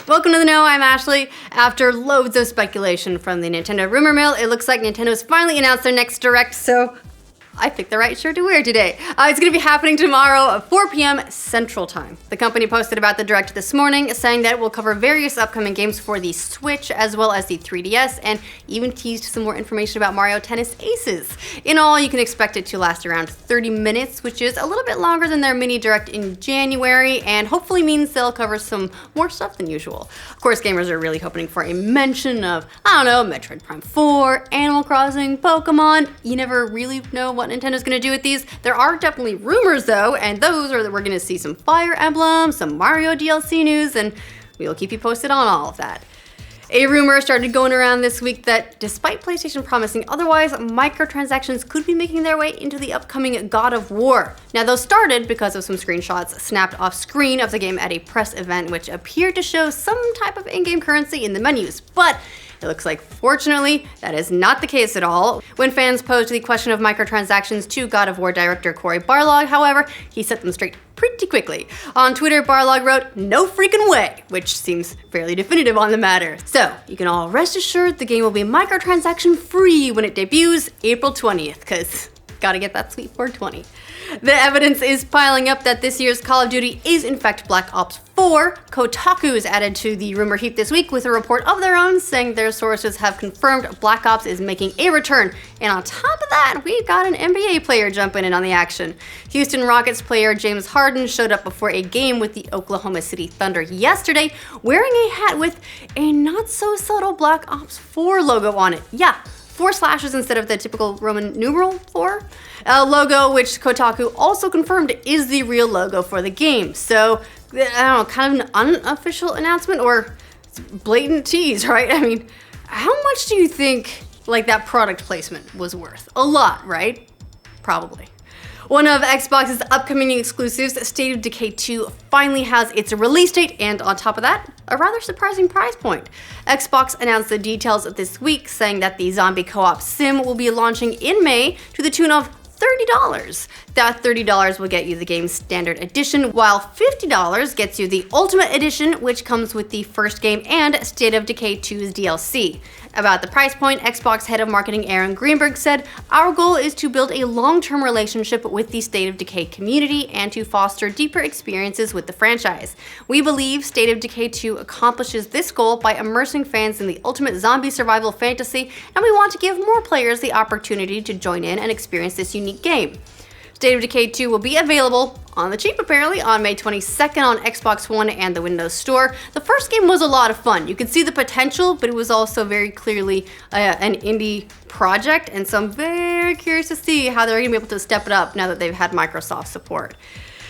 Welcome to the Know, I'm Ashley. After loads of speculation from the Nintendo rumor mill, it looks like Nintendo's finally announced their next Direct, so I picked the right shirt to wear today. It's going to be happening tomorrow at 4 p.m. Central Time. The company posted about the Direct this morning, saying that it will cover various upcoming games for the Switch as well as the 3DS, and even teased some more information about Mario Tennis Aces. In all, you can expect it to last around 30 minutes, which is a little bit longer than their mini Direct in January, and hopefully means they'll cover some more stuff than usual. Of course, gamers are really hoping for a mention of, Metroid Prime 4, Animal Crossing, Pokemon. You never really know what Nintendo's gonna do with these. There are definitely rumors though, and those are that we're gonna see some Fire Emblem, some Mario DLC news, and we'll keep you posted on all of that. A rumor started going around this week that despite PlayStation promising otherwise, microtransactions could be making their way into the upcoming God of War. Now those started because of some screenshots snapped off screen of the game at a press event, which appeared to show some type of in-game currency in the menus, but it looks like, fortunately, that is not the case at all. When fans posed the question of microtransactions to God of War director Cory Barlog, however, he set them straight pretty quickly. On Twitter, Barlog wrote, "No freaking way," which seems fairly definitive on the matter. So, you can all rest assured the game will be microtransaction free when it debuts April 20th, cause gotta get that sweet 420. The evidence is piling up that this year's Call of Duty is in fact Black Ops 4. Kotaku is added to the rumor heap this week with a report of their own saying their sources have confirmed Black Ops is making a return. And on top of that, we've got an NBA player jumping in on the action. Houston Rockets player James Harden showed up before a game with the Oklahoma City Thunder yesterday wearing a hat with a not so subtle Black Ops 4 logo on it. Yeah, 4 slashes instead of the typical Roman numeral 4. A logo which Kotaku also confirmed is the real logo for the game. So, kind of an unofficial announcement or blatant tease, right? I mean, how much do you think that product placement was worth? A lot, right? Probably. One of Xbox's upcoming exclusives, State of Decay 2, finally has its release date, and on top of that, a rather surprising price point. Xbox announced the details this week, saying that the zombie co-op sim will be launching in May to the tune of $30. That $30 will get you the game's standard edition, while $50 gets you the Ultimate Edition, which comes with the first game and State of Decay 2's DLC. About the price point, Xbox head of marketing Aaron Greenberg said, "Our goal is to build a long-term relationship with the State of Decay community and to foster deeper experiences with the franchise. We believe State of Decay 2 accomplishes this goal by immersing fans in the ultimate zombie survival fantasy, and we want to give more players the opportunity to join in and experience this unique game." State of Decay 2 will be available on the cheap apparently on May 22nd on Xbox One and the Windows Store. The first game was a lot of fun. You could see the potential, but it was also very clearly an indie project, and so I'm very curious to see how they're gonna be able to step it up now that they've had Microsoft support.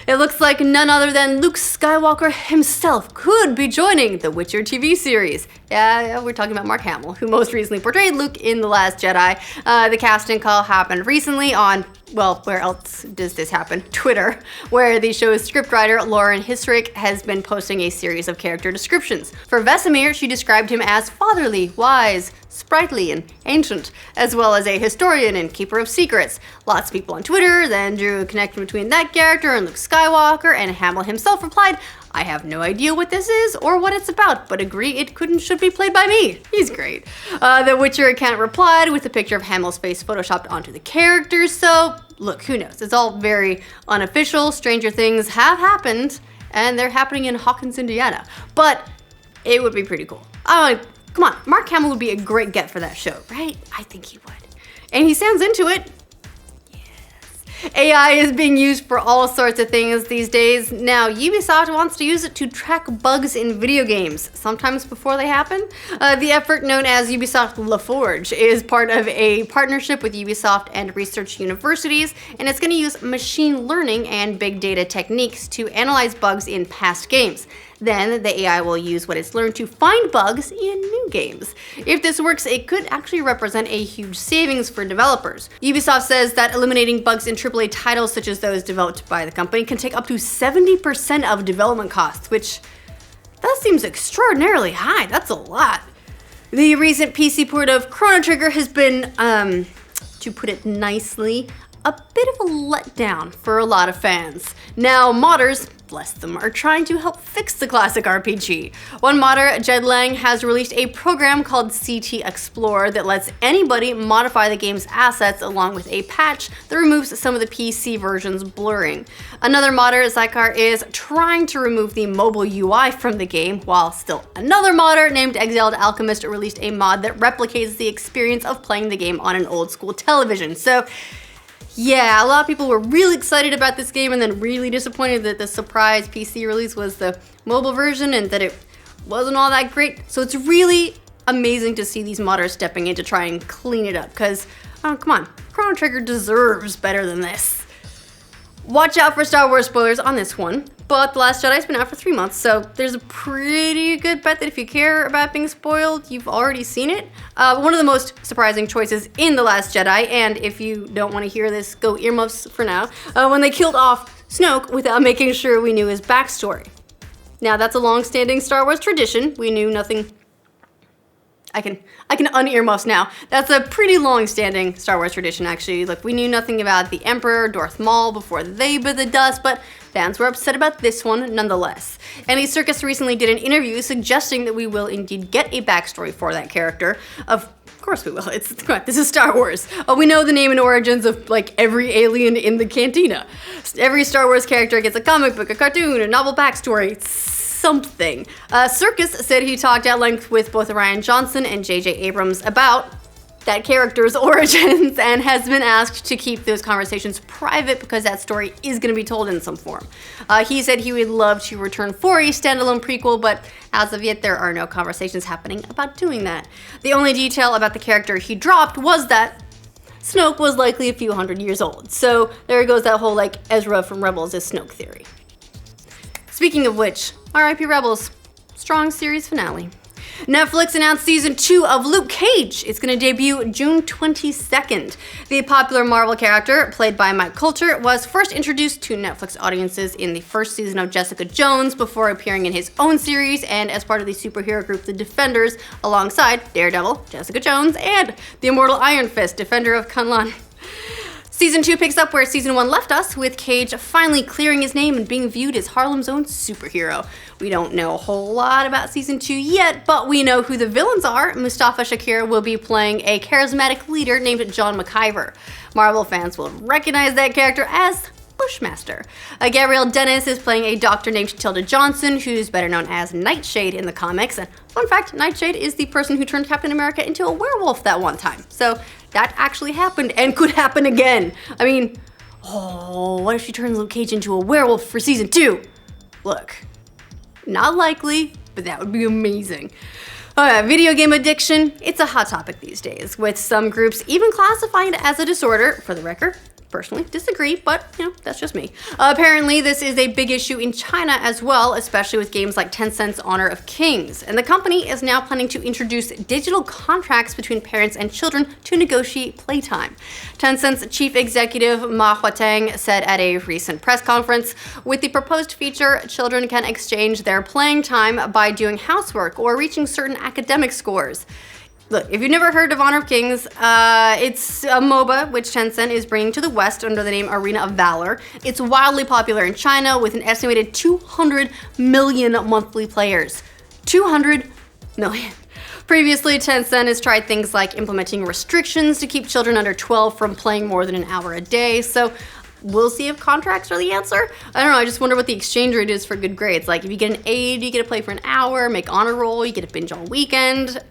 It looks like none other than Luke Skywalker himself could be joining the Witcher TV series. Yeah, we're talking about Mark Hamill, who most recently portrayed Luke in The Last Jedi. The casting call happened recently on, well, where else does this happen? Twitter, where the show's scriptwriter Lauren Hissrich has been posting a series of character descriptions. For Vesemir, she described him as fatherly, wise, sprightly, and ancient, as well as a historian and keeper of secrets. Lots of people on Twitter then drew a connection between that character and Luke Skywalker, and Hamill himself replied, "I have no idea what this is or what it's about, but agree it could and should be played by me." He's great. The Witcher account replied with a picture of Hamill's face photoshopped onto the characters, so look, who knows? It's all very unofficial. Stranger things have happened, and they're happening in Hawkins, Indiana. But it would be pretty cool. Come on, Mark Hamill would be a great get for that show, right? I think he would. And he sounds into it. AI is being used for all sorts of things these days. Now, Ubisoft wants to use it to track bugs in video games, sometimes before they happen. The effort, known as Ubisoft LaForge, is part of a partnership with Ubisoft and research universities, and it's going to use machine learning and big data techniques to analyze bugs in past games. Then the AI will use what it's learned to find bugs in new games. If this works, it could actually represent a huge savings for developers. Ubisoft says that eliminating bugs in AAA titles such as those developed by the company can take up to 70% of development costs, which that seems extraordinarily high. That's a lot. The recent PC port of Chrono Trigger has been, to put it nicely, a bit of a letdown for a lot of fans. Now, modders bless them, are trying to help fix the classic RPG. One modder, Jenzen, has released a program called CT Explorer that lets anybody modify the game's assets along with a patch that removes some of the PC version's blurring. Another modder, Gaar, is trying to remove the mobile UI from the game, while still another modder named Exiled Alchemist released a mod that replicates the experience of playing the game on an old school television. So yeah, a lot of people were really excited about this game and then really disappointed that the surprise PC release was the mobile version and that it wasn't all that great. So it's really amazing to see these modders stepping in to try and clean it up, because, oh, come on, Chrono Trigger deserves better than this. Watch out for Star Wars spoilers on this one, but The Last Jedi's been out for 3 months, so there's a pretty good bet that if you care about being spoiled, you've already seen it. One of the most surprising choices in The Last Jedi, and if you don't want to hear this, go earmuffs for now, when they killed off Snoke without making sure we knew his backstory. Now, that's a long-standing Star Wars tradition. We knew nothing. I can un-earmuffs now. That's a pretty long-standing Star Wars tradition, actually. Look, we knew nothing about the Emperor, Darth Maul, before they bit the dust, but fans were upset about this one nonetheless. Andy Serkis recently did an interview suggesting that we will indeed get a backstory for that character. Of course we will. This is Star Wars. We know the name and origins of like every alien in the cantina. Every Star Wars character gets a comic book, a cartoon, a novel backstory. Something. Serkis said he talked at length with both Rian Johnson and J.J. Abrams about that character's origins and has been asked to keep those conversations private because that story is going to be told in some form. He said he would love to return for a standalone prequel, but as of yet there are no conversations happening about doing that. The only detail about the character he dropped was that Snoke was likely a few hundred years old. So there goes that whole like Ezra from Rebels is Snoke theory. Speaking of which, R.I.P. Rebels, strong series finale. Netflix announced season 2 of Luke Cage. It's going to debut June 22nd. The popular Marvel character, played by Mike Coulter, was first introduced to Netflix audiences in the first season of Jessica Jones before appearing in his own series and as part of the superhero group The Defenders, alongside Daredevil, Jessica Jones, and the immortal Iron Fist, Defender of Kunlun. Season 2 picks up where Season 1 left us, with Cage finally clearing his name and being viewed as Harlem's own superhero. We don't know a whole lot about Season 2 yet, but we know who the villains are. Mustafa Shakir will be playing a charismatic leader named John McIver. Marvel fans will recognize that character as Bushmaster. Gabrielle Dennis is playing a doctor named Tilda Johnson, who's better known as Nightshade in the comics. And fun fact, Nightshade is the person who turned Captain America into a werewolf that one time. So that actually happened and could happen again. I mean, what if she turns Luke Cage into a werewolf for Season 2? Look, not likely, but that would be amazing. Video game addiction, it's a hot topic these days, with some groups even classifying it as a disorder. For the record, personally disagree, but that's just me. Apparently this is a big issue in China as well, especially with games like Tencent's Honor of Kings. And the company is now planning to introduce digital contracts between parents and children to negotiate playtime. Tencent's chief executive Ma Huateng said at a recent press conference, with the proposed feature, children can exchange their playing time by doing housework or reaching certain academic scores. Look, if you've never heard of Honor of Kings, it's a MOBA which Tencent is bringing to the West under the name Arena of Valor. It's wildly popular in China with an estimated 200 million monthly players. 200 million. Previously, Tencent has tried things like implementing restrictions to keep children under 12 from playing more than an hour a day, so we'll see if contracts are the answer. I don't know, I just wonder what the exchange rate is for good grades. Like, if you get an A, you get to play for an hour, make honor roll, you get to binge all weekend.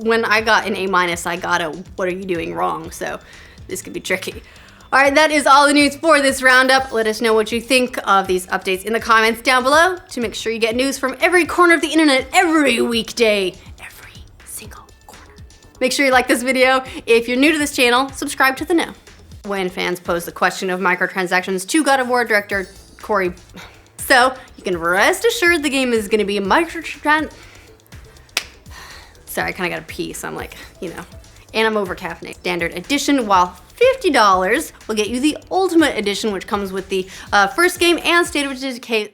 When I got an A-, I got a what are you doing wrong, so this could be tricky. All right, that is all the news for this roundup. Let us know what you think of these updates in the comments down below to make sure you get news from every corner of the internet every weekday. Every single corner. Make sure you like this video. If you're new to this channel, subscribe to the know. When fans pose the question of microtransactions to God of War director Corey. So you can rest assured the game is going to be a Sorry, I kind of got a pee, so I'm like, and I'm over caffeinated. Standard edition, while $50 will get you the Ultimate Edition, which comes with the first game and State of Decay.